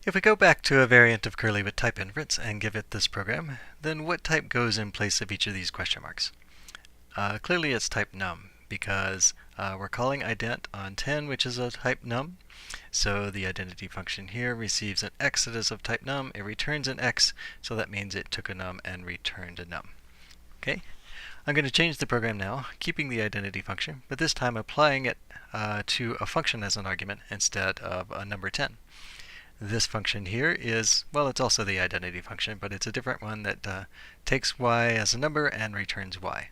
If we go back to a variant of curly with type inference and give it this program, then what type goes in place of each of these question marks? Clearly it's type num, because we're calling ident on 10, which is a type num. So the identity function here receives an x that is of type num, it returns an x, so that means it took a num and returned a num. Okay? I'm going to change the program now, keeping the identity function, but this time applying it to a function as an argument instead of a number 10. This function here is, well, it's also the identity function, but it's a different one that takes y as a number and returns y.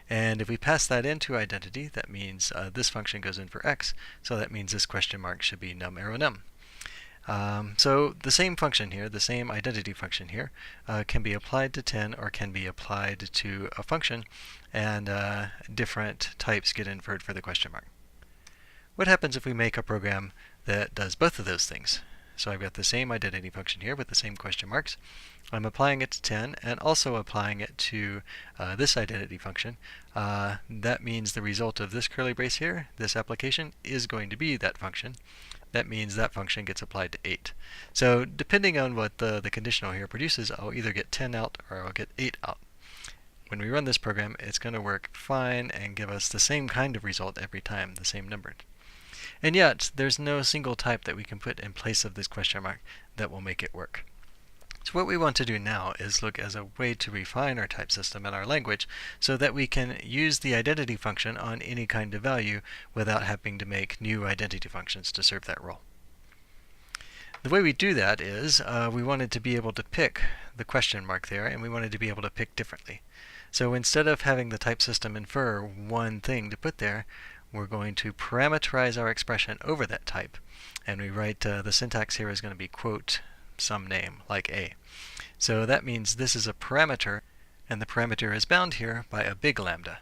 And if we pass that into identity, that means this function goes in for x, so that means this question mark should be num arrow num. So the same function here, the same identity function here, can be applied to 10 or can be applied to a function, and different types get inferred for the question mark. What happens if we make a program that does both of those things? So I've got the same identity function here with the same question marks. I'm applying it to 10 and also applying it to this identity function. That means the result of this curly brace here, this application, is going to be that function. That means that function gets applied to 8. So depending on what the conditional here produces, I'll either get 10 out or I'll get 8 out. When we run this program, it's going to work fine and give us the same kind of result every time, the same number. And yet, there's no single type that we can put in place of this question mark that will make it work. So what we want to do now is look as a way to refine our type system in our language so that we can use the identity function on any kind of value without having to make new identity functions to serve that role. The way we do that is we wanted to be able to pick the question mark there, and we wanted to be able to pick differently. So instead of having the type system infer one thing to put there, we're going to parameterize our expression over that type. And we write the syntax here is going to be quote some name, like a. So that means this is a parameter, and the parameter is bound here by a big lambda.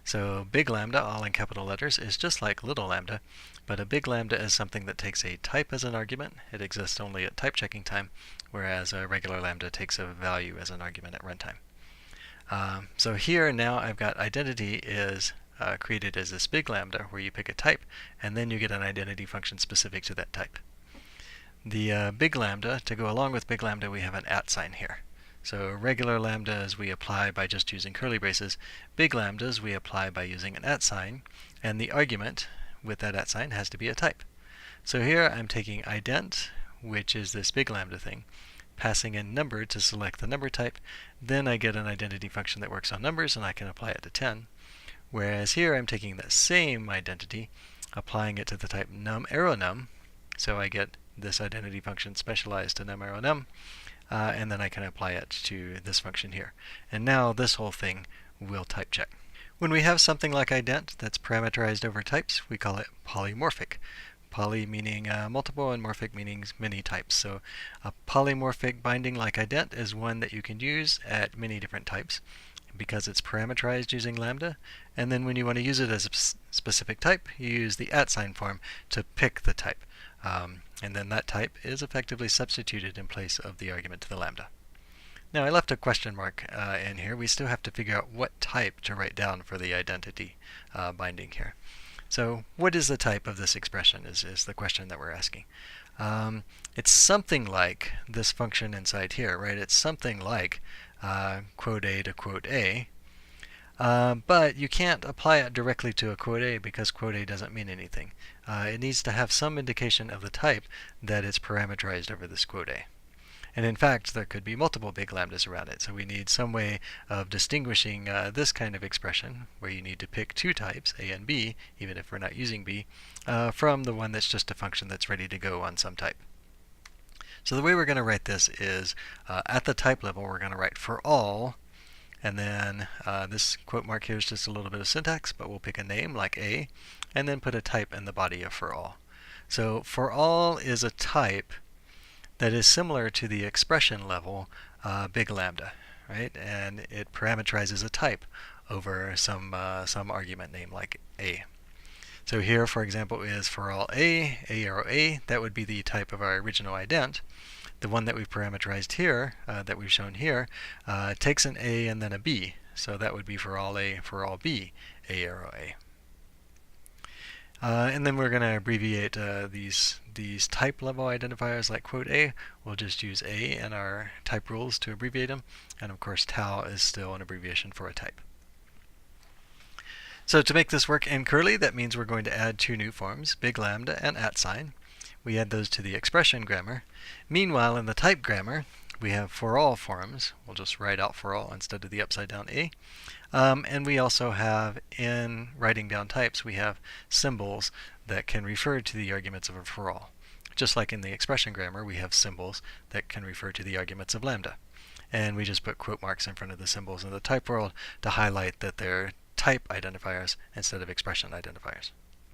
So big lambda, all in capital letters, is just like little lambda, but a big lambda is something that takes a type as an argument. It exists only at type checking time, whereas a regular lambda takes a value as an argument at runtime. So here now I've got identity is created as this big lambda where you pick a type and then you get an identity function specific to that type. The big lambda, to go along with big lambda, we have an @ sign here. So regular lambdas we apply by just using curly braces. Big lambdas we apply by using an @ sign, and the argument with that @ sign has to be a type. So here I'm taking ident, which is this big lambda thing, passing in number to select the number type. Then I get an identity function that works on numbers and I can apply it to 10. Whereas here I'm taking that same identity, applying it to the type num arrow num, so I get this identity function specialized to num arrow num, and then I can apply it to this function here. And now this whole thing will type check. When we have something like ident that's parameterized over types, we call it polymorphic. Poly meaning multiple and morphic meaning many types. So a polymorphic binding like ident is one that you can use at many different types, because it's parameterized using lambda, and then when you want to use it as a specific type, you use the @ sign form to pick the type, and then that type is effectively substituted in place of the argument to the lambda. Now I left a question mark in here. We still have to figure out what type to write down for the identity binding here. So what is the type of this expression is the question that we're asking. It's something like this function inside here, right? It's something like quote A to quote A, but you can't apply it directly to a quote A because quote A doesn't mean anything. It needs to have some indication of the type that it's parameterized over this quote A. And in fact, there could be multiple big lambdas around it, so we need some way of distinguishing this kind of expression, where you need to pick two types, A and B, even if we're not using B, from the one that's just a function that's ready to go on some type. So the way we're going to write this is, at the type level, we're going to write for all, and then this quote mark here is just a little bit of syntax, but we'll pick a name like A, and then put a type in the body of for all. So for all is a type that is similar to the expression level big lambda, right? And it parameterizes a type over some argument name like A. So here, for example, is for all A arrow A. That would be the type of our original ident. The one that we've parameterized here, that we've shown here, takes an A and then a B. So that would be for all A, for all B, A arrow A. And then we're going to abbreviate these type level identifiers like quote A. We'll just use A in our type rules to abbreviate them. And of course, tau is still an abbreviation for a type. So to make this work in curly, that means we're going to add two new forms, big lambda and @. We add those to the expression grammar. Meanwhile, in the type grammar, we have for all forms. We'll just write out for all instead of the upside down A. And we also have, in writing down types, we have symbols that can refer to the arguments of a for all. Just like in the expression grammar, we have symbols that can refer to the arguments of lambda. And we just put quote marks in front of the symbols in the type world to highlight that they're type identifiers instead of expression identifiers.